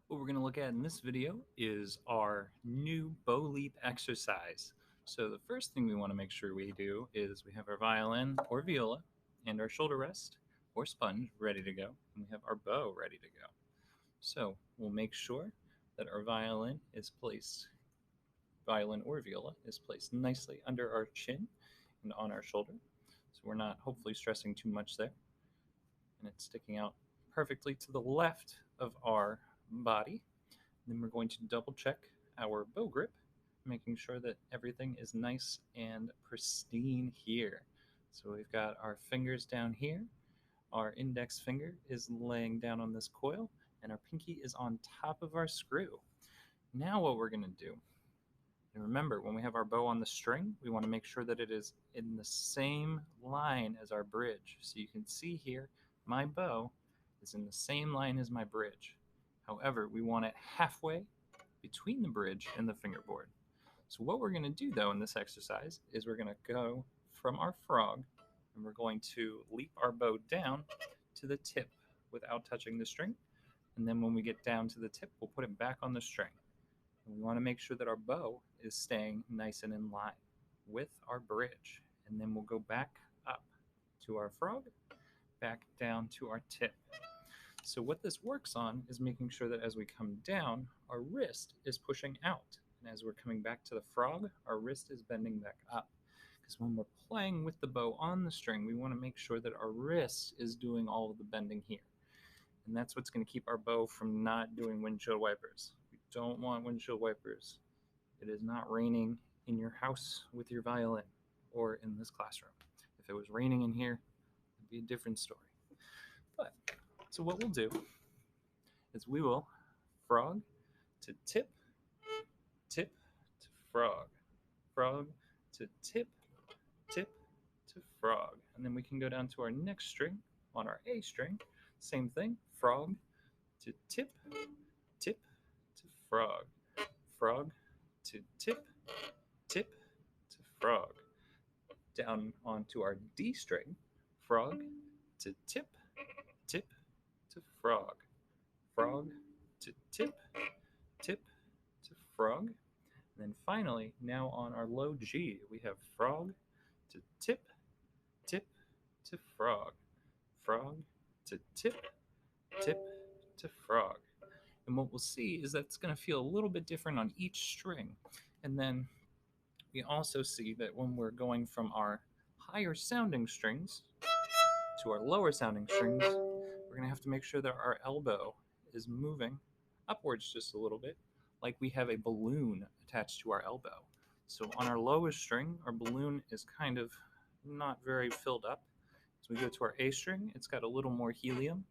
What we're going to look at in this video is our new bow leap exercise. So the first thing we want to make sure we do is we have our violin or viola and our shoulder rest or sponge ready to go, and we have our bow ready to go. So we'll make sure that our violin or viola is placed nicely under our chin and on our shoulder. So we're not hopefully stressing too much there. And it's sticking out perfectly to the left of our body. Then we're going to double check our bow grip, making sure that everything is nice and pristine here. So we've got our fingers down here, our index finger is laying down on this coil, and our pinky is on top of our screw. Now what we're going to do, and remember, when we have our bow on the string, we want to make sure that it is in the same line as our bridge. So you can see here, my bow is in the same line as my bridge. However, we want it halfway between the bridge and the fingerboard. So what we're going to do though in this exercise is we're going to go from our frog and we're going to leap our bow down to the tip without touching the string. And then when we get down to the tip, we'll put it back on the string. And we want to make sure that our bow is staying nice and in line with our bridge. And then we'll go back up to our frog, back down to our tip. So what this works on is making sure that as we come down, our wrist is pushing out. And as we're coming back to the frog, our wrist is bending back up. Because when we're playing with the bow on the string, we want to make sure that our wrist is doing all of the bending here. And that's what's going to keep our bow from not doing windshield wipers. We don't want windshield wipers. It is not raining in your house with your violin or in this classroom. If it was raining in here, it'd be a different story. So what we'll do is we will frog to tip, tip to frog, frog to tip, tip to frog. And then we can go down to our next string on our A string. Same thing, frog to tip, tip to frog, frog to tip, tip to frog. Down onto our D string, frog to tip, tip to frog, frog to tip, tip to frog. And then finally, now on our low G, we have frog to tip, tip to frog, frog to tip, tip to frog. And what we'll see is that it's going to feel a little bit different on each string. And then we also see that when we're going from our higher sounding strings to our lower sounding strings, we're going to have to make sure that our elbow is moving upwards just a little bit, like we have a balloon attached to our elbow. So on our lowest string, our balloon is kind of not very filled up. As we go to our A string, it's got a little more helium.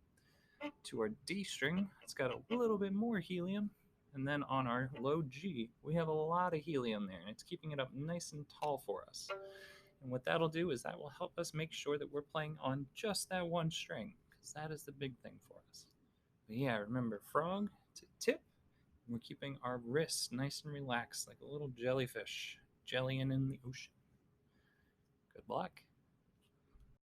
To our D string, it's got a little bit more helium. And then on our low G, we have a lot of helium there, and it's keeping it up nice and tall for us. And what that'll do is that will help us make sure that we're playing on just that one string, because that is the big thing for us. But yeah, remember, frog to tip, and we're keeping our wrists nice and relaxed like a little jellyfish jellying in the ocean. Good luck.